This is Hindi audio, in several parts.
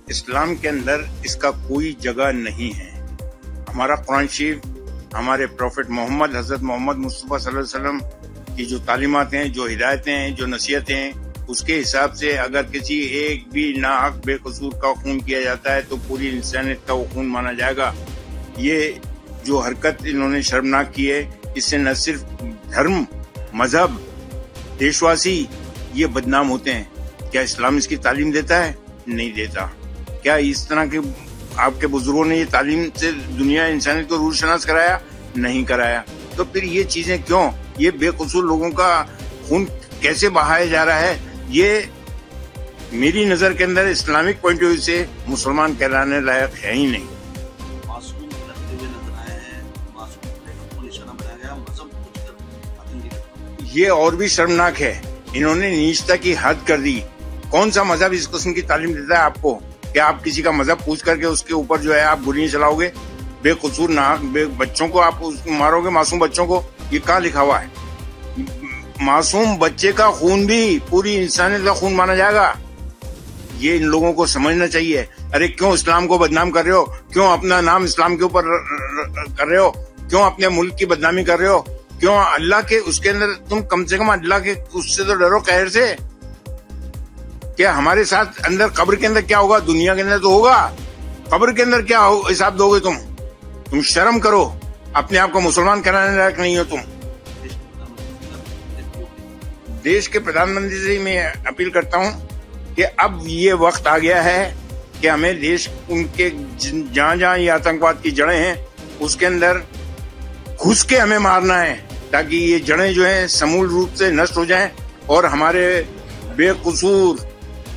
इस्लाम के अंदर इसका कोई जगह नहीं है। हमारा कुरान शरीफ, हमारे प्रॉफिट मोहम्मद, हजरत मोहम्मद मुस्तफ़ा सल्लल्लाहु अलैहि वसल्लम की जो तालीमात हैं, जो हिदायतें हैं, जो नसीहतें हैं, उसके हिसाब से अगर किसी एक भी नाहक बेकसूर का खून किया जाता है तो पूरी इंसानियत का वो खून माना जाएगा। ये जो हरकत इन्होंने शर्मनाक की है, इससे न सिर्फ धर्म, मजहब, देशवासी ये बदनाम होते हैं। क्या इस्लाम इसकी तालीम देता है? नहीं देता। क्या इस तरह के आपके बुजुर्गों ने ये तालीम से दुनिया इंसानियत को रूह शनास कराया? नहीं कराया। तो फिर ये चीजें क्यों? ये बेकसूर लोगों का खून कैसे बहाया जा रहा है? ये मेरी नजर के अंदर इस्लामिक पॉइंट ऑफ व्यू से मुसलमान कहलाने लायक है ही नहीं। मासूम करते हुए नजर आए हैं, मासूम को निशाना बनाया गया, मजहब कुछ ये और भी शर्मनाक है। इन्होंने नीचता की हद कर दी। कौन सा मजहब इस किस्म की तालीम देता है आपको? क्या आप किसी का मजहब पूछ करके उसके ऊपर जो है आप गोलियां चलाओगे? बेकसूर नाहक बच्चों को आप मारोगे, मासूम बच्चों को? ये कहाँ लिखा हुआ है? मासूम बच्चे का खून भी पूरी इंसानियत का खून माना जाएगा। ये इन लोगों को समझना चाहिए। अरे क्यों इस्लाम को बदनाम कर रहे हो? क्यों अपना नाम इस्लाम के ऊपर कर रहे हो? क्यों अपने मुल्क की बदनामी कर रहे हो? क्यों अल्लाह के उसके अंदर तुम कम से कम अल्लाह के उससे तो डरो, कहर से। क्या हमारे साथ अंदर कब्र के अंदर क्या होगा? दुनिया के अंदर तो होगा, कब्र के अंदर क्या हिसाब दोगे तुम? तुम शर्म करो। अपने आप को मुसलमान कराने लायक नहीं हो तुम। देश के प्रधानमंत्री से मैं अपील करता हूं कि अब ये वक्त आ गया है कि हमें देश उनके जहां जहां ये आतंकवाद की जड़ें हैं उसके अंदर घुस के हमें मारना है, ताकि ये जड़ें जो हैं समूल रूप से नष्ट हो जाएं और हमारे बेकसूर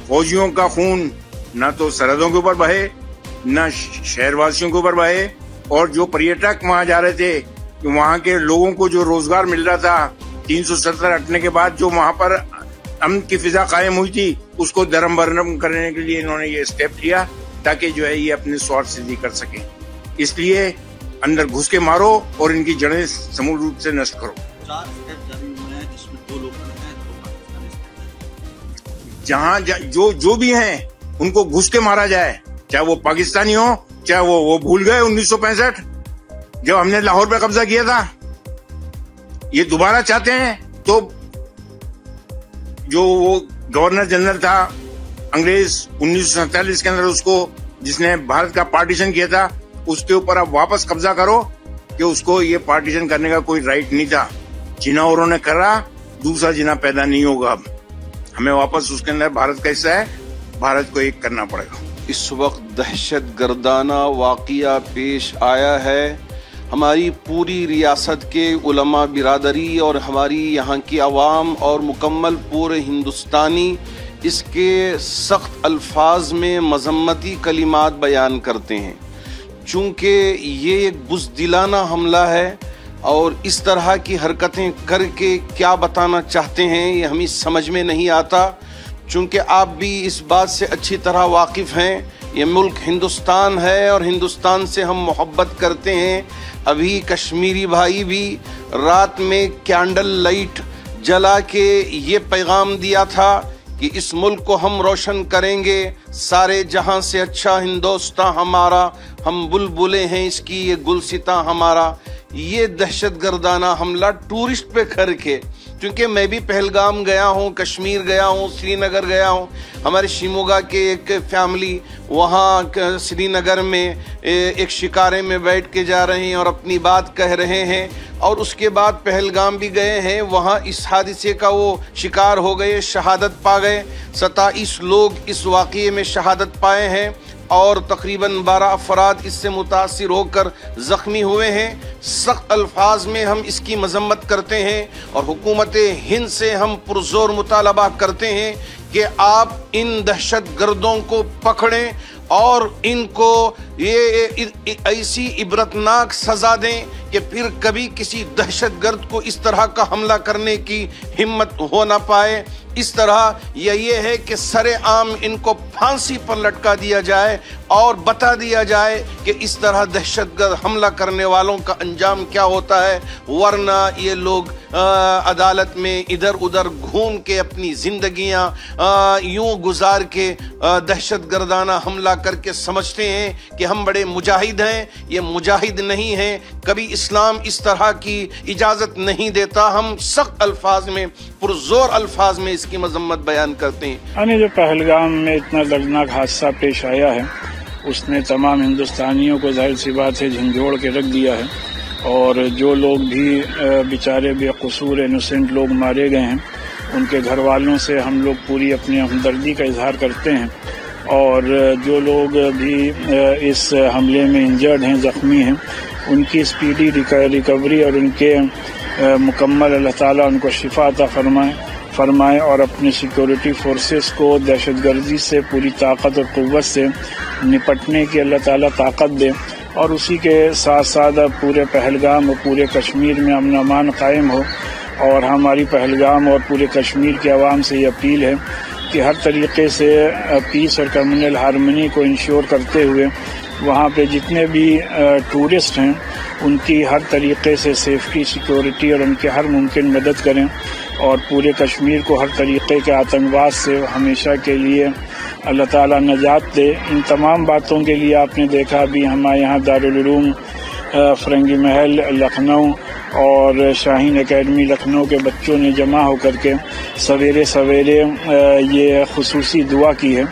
फौजियों का खून ना तो सरहदों के ऊपर बहे, ना शहरवासियों के ऊपर बहे। और जो पर्यटक वहां जा रहे थे, वहां के लोगों को जो रोजगार मिल रहा था 370 हटने के बाद, जो वहां पर अमन की फिजा कायम हुई थी, उसको दरम बरम करने के लिए इन्होंने ये स्टेप लिया ताकि जो है ये अपने स्वार्थ सिद्धि कर सके। इसलिए अंदर घुस के मारो और इनकी जड़ें समूल रूप से नष्ट करो। 4 स्टेप जारी हुए हैं जिसमें 2 लोग हैं, 2 पाकिस्तानी स्टेप। जहां जो भी हैं उनको घुस के मारा जाए, चाहे वो पाकिस्तानी हो, चाहे वो भूल गए 1965 जब हमने लाहौर पे कब्जा किया था। ये दोबारा चाहते हैं तो जो वो गवर्नर जनरल था अंग्रेज 1947 के अंदर, उसको जिसने भारत का पार्टीशन किया था, उसके ऊपर आप वापस कब्जा करो कि उसको ये पार्टीशन करने का कोई राइट नहीं था। जिना औरों ने करा, दूसरा जिना पैदा नहीं होगा। अब हमें वापस उसके अंदर भारत का हिस्सा है, भारत को एक करना पड़ेगा। इस वक्त दहशत गर्दाना वाक़िया पेश आया है। हमारी पूरी रियासत के उलमा बिरादरी और हमारी यहाँ की आवाम और मुकम्मल पूरे हिंदुस्तानी इसके सख्त अल्फाज में मजम्मती कलिमात बयान करते हैं। चूँकि ये एक बुज़दिलाना हमला है और इस तरह की हरकतें करके क्या बताना चाहते हैं ये हमें समझ में नहीं आता। चूँकि आप भी इस बात से अच्छी तरह वाकिफ़ हैं, ये मुल्क हिंदुस्तान है और हिंदुस्तान से हम मोहब्बत करते हैं। अभी कश्मीरी भाई भी रात में कैंडल लाइट जला के ये पैगाम दिया था कि इस मुल्क को हम रोशन करेंगे, सारे जहां से अच्छा हिंदुस्तान हमारा, हम बुलबुलें हैं इसकी, ये गुलसिता हमारा। ये दहशतगर्दाना हमला टूरिस्ट पे करके, क्योंकि मैं भी पहलगाम गया हूँ, कश्मीर गया हूँ, श्रीनगर गया हूँ। हमारे शिमोगा के एक फैमिली वहाँ श्रीनगर में एक शिकारे में बैठ के जा रहे हैं और अपनी बात कह रहे हैं, और उसके बाद पहलगाम भी गए हैं। वहाँ इस हादसे का वो शिकार हो गए, शहादत पा गए। 27 लोग इस वाक़ये में शहादत पाए हैं और तकरीबन 12 अफराद इससे मुतासिर होकर ज़ख्मी हुए हैं। सख्त अल्फाज में हम इसकी मजम्मत करते हैं और हुकूमत हिंद से हम पुरजोर मुतालबा करते हैं कि आप इन दहशत गर्दों को पकड़ें और इनको ये ऐसी इबरतनाक सज़ा दें कि फिर कभी किसी दहशत गर्द को इस तरह का हमला करने की हिम्मत हो ना पाए। इस तरह ये है कि सरेआम इनको फांसी पर लटका दिया जाए और बता दिया जाए कि इस तरह दहशतगर्द हमला करने वालों का अंजाम क्या होता है, वरना ये लोग अदालत में इधर उधर घूम के अपनी जिंदगियां यूं गुजार के दहशतगर्दाना हमला करके समझते हैं कि हम बड़े मुजाहिद हैं। ये मुजाहिद नहीं हैं, कभी इस्लाम इस तरह की इजाज़त नहीं देता। हम सख्त अल्फाज में, पुरजोर अल्फाज में इसकी मजम्मत बयान करते हैं। जो पहलगाम में इतना दर्दनाक हादसा पेश आया है, उसने तमाम हिंदुस्तानियों को जाहिर सी बात है झंझोड़ के रख दिया है, और जो लोग भी बेचारे बेकसूर इनोसेंट लोग मारे गए हैं, उनके घर वालों से हम लोग पूरी अपनी हमदर्दी का इजहार करते हैं। और जो लोग भी इस हमले में इंजर्ड हैं, जख्मी हैं, उनकी स्पीडी रिकवरी और उनके मुकम्मल अल्लाह ताला उनको शिफा अता फरमाए और अपनी सिक्योरिटी फोर्सेस को दहशतगर्दी से पूरी ताकत और क़ुव्वत से निपटने की अल्लाह ताला ताकत दे, और उसी के साथ साथ पूरे पहलगाम और पूरे कश्मीर में अमन अमान कायम हो। और हमारी पहलगाम और पूरे कश्मीर की आवाम से ये अपील है कि हर तरीके से पीस और कम्युनल हारमनी को इंश्योर करते हुए वहाँ पे जितने भी टूरिस्ट हैं उनकी हर तरीके से सेफ्टी, सिक्योरिटी और उनकी हर मुमकिन मदद करें, और पूरे कश्मीर को हर तरीके के आतंकवाद से हमेशा के लिए अल्लाह ताला नजात दे। इन तमाम बातों के लिए आपने देखा भी हमारे यहाँ दारुल उलूम फरंगी महल लखनऊ और शाहीन एकेडमी लखनऊ के बच्चों ने जमा होकर के सवेरे सवेरे ये खुसूसी दुआ की है,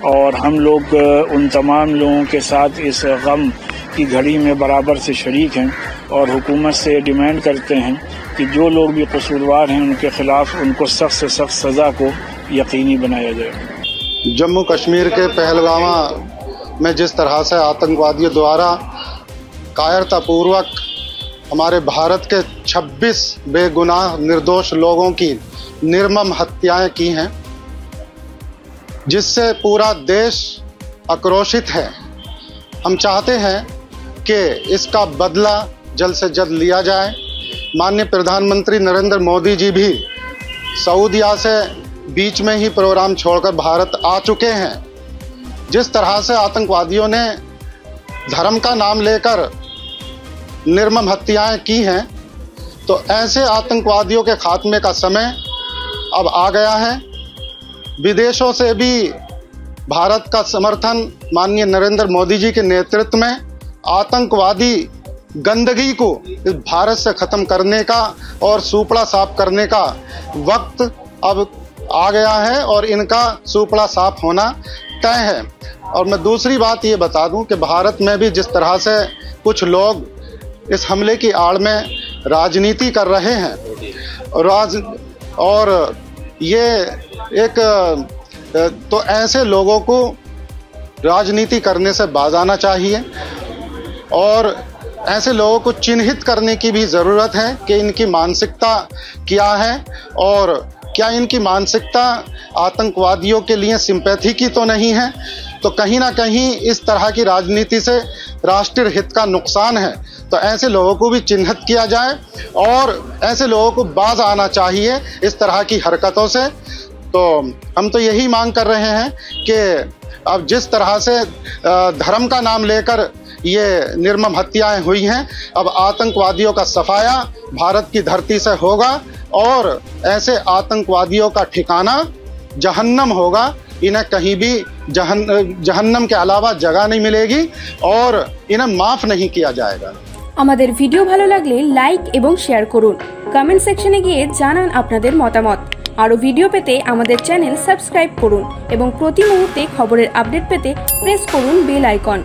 और हम लोग उन तमाम लोगों के साथ इस गम की घड़ी में बराबर से शरीक हैं, और हुकूमत से डिमांड करते हैं कि जो लोग भी कसूरवार हैं उनके खिलाफ उनको सख्त से सख्त सज़ा को यकीनी बनाया जाए। जम्मू कश्मीर के पहलगाम में जिस तरह से आतंकवादियों द्वारा कायरतापूर्वक हमारे भारत के 26 बेगुनाह निर्दोष लोगों की निर्मम हत्याएं की हैं, जिससे पूरा देश आक्रोशित है। हम चाहते हैं कि इसका बदला जल्द से जल्द लिया जाए। माननीय प्रधानमंत्री नरेंद्र मोदी जी भी सऊदीया से बीच में ही प्रोग्राम छोड़कर भारत आ चुके हैं। जिस तरह से आतंकवादियों ने धर्म का नाम लेकर निर्मम हत्याएं की हैं, तो ऐसे आतंकवादियों के खात्मे का समय अब आ गया है। विदेशों से भी भारत का समर्थन माननीय नरेंद्र मोदी जी के नेतृत्व में आतंकवादी गंदगी को इस भारत से खत्म करने का और सूपड़ा साफ करने का वक्त अब आ गया है, और इनका सूपड़ा साफ होना तय है। और मैं दूसरी बात ये बता दूं कि भारत में भी जिस तरह से कुछ लोग इस हमले की आड़ में राजनीति कर रहे हैं, और ये एक तो ऐसे लोगों को राजनीति करने से बाज आना चाहिए, और ऐसे लोगों को चिन्हित करने की भी ज़रूरत है कि इनकी मानसिकता क्या है, और क्या इनकी मानसिकता आतंकवादियों के लिए सिंपैथी की तो नहीं है। तो कहीं ना कहीं इस तरह की राजनीति से राष्ट्रीय हित का नुकसान है। तो ऐसे लोगों को भी चिन्हित किया जाए, और ऐसे लोगों को बाज आना चाहिए इस तरह की हरकतों से। तो हम तो यही मांग कर रहे हैं कि अब जिस तरह से धर्म का नाम लेकर ये निर्मम हत्याएं हुई हैं, अब आतंकवादियों का सफाया भारत की धरती से होगा, और ऐसे आतंकवादियों का ठिकाना जहन्नम होगा। इन्हें कहीं भी जहन्नम के अलावा जगह नहीं मिलेगी, और इन्हें माफ नहीं किया जाएगा। আমাদের ভিডিও ভালো লাগলে লাইক এবং শেয়ার করুন, কমেন্ট সেকশনে গিয়ে জানান আপনাদের মতামত। আরো ভিডিও পেতে আমাদের চ্যানেল সাবস্ক্রাইব করুন এবং প্রতি মুহূর্তে খবরের আপডেট পেতে প্রেস করুন বেল আইকন।